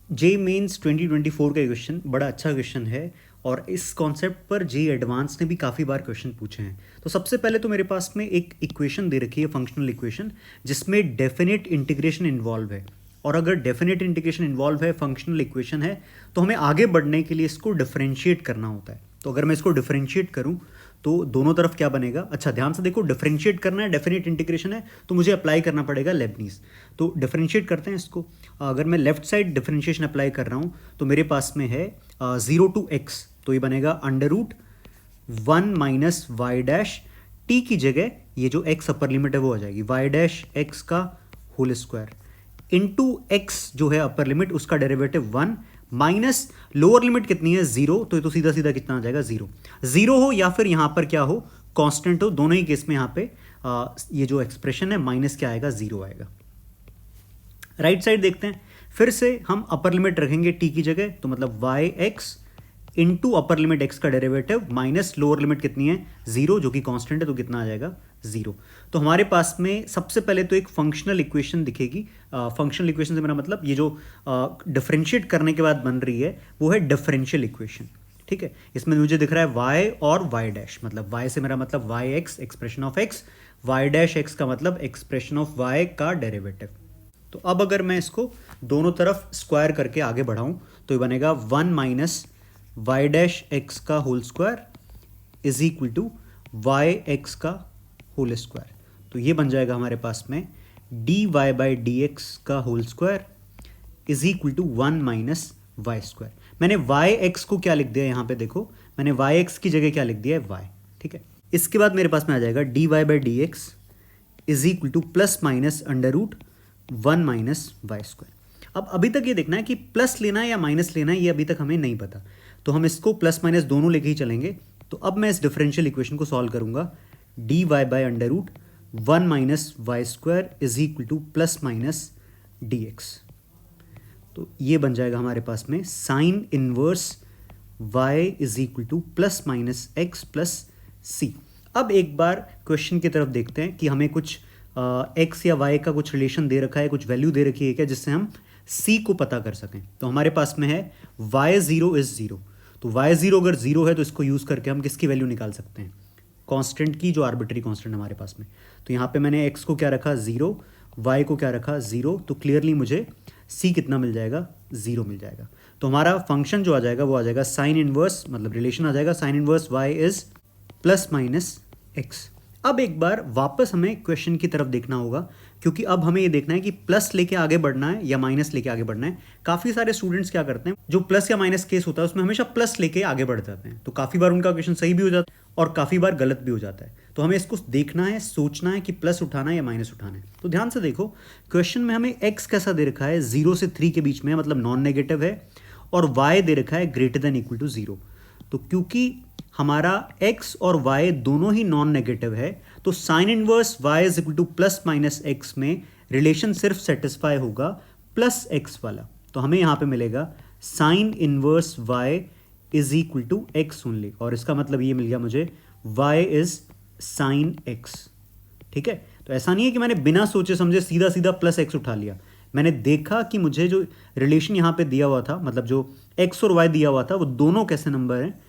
जे mains 2024 का question बड़ा अच्छा क्वेश्चन है और इस कॉन्सेप्ट पर जे एडवांस ने भी काफ़ी बार क्वेश्चन पूछे हैं। तो सबसे पहले तो मेरे पास में एक इक्वेशन दे रखी है, फंक्शनल इक्वेशन, जिसमें डेफिनेट इंटीग्रेशन इन्वॉल्व है। और अगर डेफिनेट इंटीग्रेशन इन्वॉल्व है, फंक्शनल इक्वेशन है, तो हमें आगे बढ़ने के लिए इसको डिफरेंशिएट करना होता है। तो अगर मैं इसको डिफरेंशिएट करूं तो दोनों तरफ क्या बनेगा? अच्छा, ध्यान से देखो, डिफरेंशिएट करना है, डेफिनेट इंटीग्रेशन है, तो मुझे अप्लाई करना पड़ेगा लेबनीज। तो डिफरेंशिएट करते हैं इसको। अगर मैं लेफ्ट साइड डिफरेंशिएशन अप्लाई कर रहा हूँ तो मेरे पास में है 0 टू एक्स, तो ये बनेगा under root 1 minus y dash, t की जगह ये जो एक्स अपर लिमिट है वो आ जाएगी वाई डैश एक्स का होल स्क्वायर इंटू एक्स जो है अपर लिमिट, उसका डेरिवेटिव 1 माइनस लोअर लिमिट कितनी है 0, तो ये तो सीधा सीधा कितना आ जाएगा 0। 0 हो या फिर यहाँ पर क्या हो, कांस्टेंट हो, दोनों ही केस में यहाँ पे ये जो एक्सप्रेशन है माइनस क्या आएगा, 0 आएगा। राइट साइड देखते हैं, फिर से हम अपर लिमिट रखेंगे टी की जगह, तो मतलब y x into upper limit x का डेरिवेटिव माइनस लोअर लिमिट कितनी है 0, जो कि कांस्टेंट है, तो कितना आ जाएगा 0। तो हमारे पास में सबसे पहले तो एक फंक्शनल इक्वेशन दिखेगी। फंक्शनल इक्वेशन से मेरा मतलब ये जो डिफरेंशिएट करने के बाद बन रही है वो है डिफरेंशियल इक्वेशन। ठीक है, इसमें मुझे दिख रहा है वाई और वाई डैश, मतलब वाई से मेरा मतलब y x expression of x, y dash x का मतलब एक्सप्रेशन ऑफ वाई का डेरिवेटिव। तो अब अगर मैं इसको दोनों तरफ स्क्वायर करके आगे बढ़ाऊं तो ये बनेगा 1 माइनस वाई डैश एक्स का whole square is equal to y x का होल स्क्वायर। तो ये बन जाएगा हमारे पास में d y by d x का whole square is equal to 1 minus y square. मैंने वाई एक्स को क्या लिख दिया यहाँ पे देखो, मैंने वाई एक्स की जगह क्या लिख दिया है वाई। ठीक है, इसके बाद मेरे पास में आ जाएगा d y by d x is equal to plus minus under root 1 minus y square. अब अभी तक ये देखना है कि प्लस लेना है या माइनस लेना है, ये अभी तक हमें नहीं पता, तो हम इसको प्लस माइनस दोनों लेके ही चलेंगे। तो अब मैं इस डिफरेंशियल इक्वेशन को सॉल्व करूंगा, d y by under root 1 minus y square is equal to plus minus d x. तो ये बन जाएगा हमारे पास में sine inverse y is equal to plus minus x plus c. अब एक बार क्वेश्चन की तरफ देखते हैं कि हमें कुछ x या y का कुछ रिलेशन दे रखा है, कुछ वैल्यू दे रखी है क्या, जिससे हम c को पता कर सकें। तो हमारे पास में है y0 इज 0, तो y0 अगर 0 है तो इसको यूज़ करके हम किसकी वैल्यू निकाल सकते हैं, कांस्टेंट की, जो आर्बिट्री कांस्टेंट हमारे पास में। तो यहाँ पे मैंने x को क्या रखा 0, y को क्या रखा 0, तो क्लियरली मुझे c कितना मिल जाएगा, 0 मिल जाएगा। तो हमारा फंक्शन जो आ जाएगा वो आ जाएगा साइन इनवर्स, मतलब रिलेशन आ जाएगा sign inverse y is plus minus x. अब एक बार वापस हमें क्वेश्चन की तरफ देखना होगा, क्योंकि अब हमें ये देखना है कि प्लस लेके आगे बढ़ना है या माइनस लेके आगे बढ़ना है। काफ़ी सारे स्टूडेंट्स क्या करते हैं, जो प्लस या माइनस केस होता है उसमें हमेशा प्लस लेके आगे बढ़ जाते हैं, तो काफ़ी बार उनका क्वेश्चन सही भी हो जाता है और काफ़ी बार गलत भी हो जाता है। तो हमें इसको देखना है, सोचना है कि प्लस उठाना है या माइनस उठाना है। तो ध्यान से देखो, क्वेश्चन में हमें एक्स कैसा दे रखा है, 0 से 3 के बीच में, मतलब नॉन नेगेटिव है, और वाई दे रखा है ग्रेटर देन इक्वल टू 0। तो क्योंकि हमारा x और y दोनों ही नॉन नेगेटिव है, तो sine inverse y is equal to plus minus x में रिलेशन सिर्फ सेटिस्फाई होगा प्लस एक्स वाला। तो हमें यहाँ पे मिलेगा sine inverse y is equal to x only, और इसका मतलब ये मिल गया मुझे y इज साइन x। ठीक है, तो ऐसा नहीं है कि मैंने बिना सोचे समझे सीधा सीधा प्लस एक्स उठा लिया। मैंने देखा कि मुझे जो रिलेशन यहाँ पे दिया हुआ था, मतलब जो x और y दिया हुआ था, वो दोनों कैसे नंबर हैं,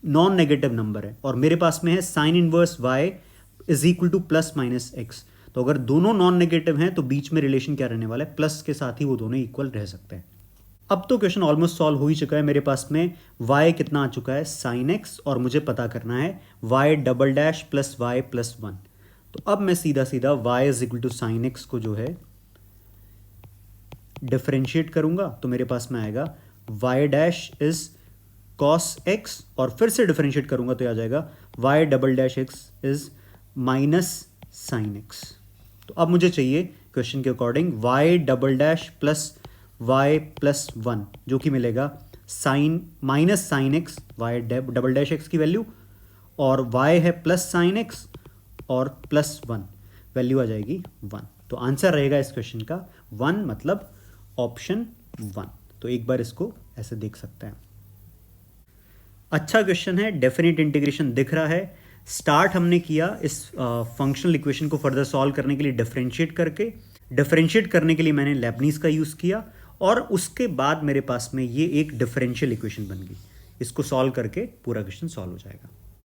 नॉन नेगेटिव नंबर है, और मेरे पास में है sign inverse y is equal to plus minus x. तो अगर दोनों नॉन नेगेटिव हैं तो बीच में रिलेशन क्या रहने वाला है, प्लस के साथ ही वो दोनों इक्वल रह सकते हैं। अब तो क्वेश्चन ऑलमोस्ट सॉल्व हो ही चुका है। मेरे पास में y कितना आ चुका है, साइन x, और मुझे पता करना है y double dash plus y plus 1। तो अब मैं सीधा सीधा y is equal to sine x को जो है डिफरेंशिएट करूंगा, तो मेरे पास में आएगा y dash is cos x, और फिर से डिफरेंशिएट करूंगा तो आ जाएगा y double dash x is minus sine x. तो अब मुझे चाहिए क्वेश्चन के according y double dash plus y plus 1, जो कि मिलेगा sine minus sine x y double dash x की वैल्यू, और y है प्लस साइन एक्स और प्लस 1, वैल्यू आ जाएगी 1। तो आंसर रहेगा इस क्वेश्चन का 1, मतलब ऑप्शन 1। तो एक बार इसको ऐसे देख सकते हैं। अच्छा क्वेश्चन है, डेफिनेट इंटीग्रेशन दिख रहा है। स्टार्ट हमने किया इस फंक्शनल इक्वेशन को फर्दर सॉल्व करने के लिए डिफरेंशिएट करके। डिफरेंशिएट करने के लिए मैंने लेबनीज का यूज़ किया, और उसके बाद मेरे पास में ये एक डिफरेंशियल इक्वेशन बन गई। इसको सॉल्व करके पूरा क्वेश्चन सॉल्व हो जाएगा।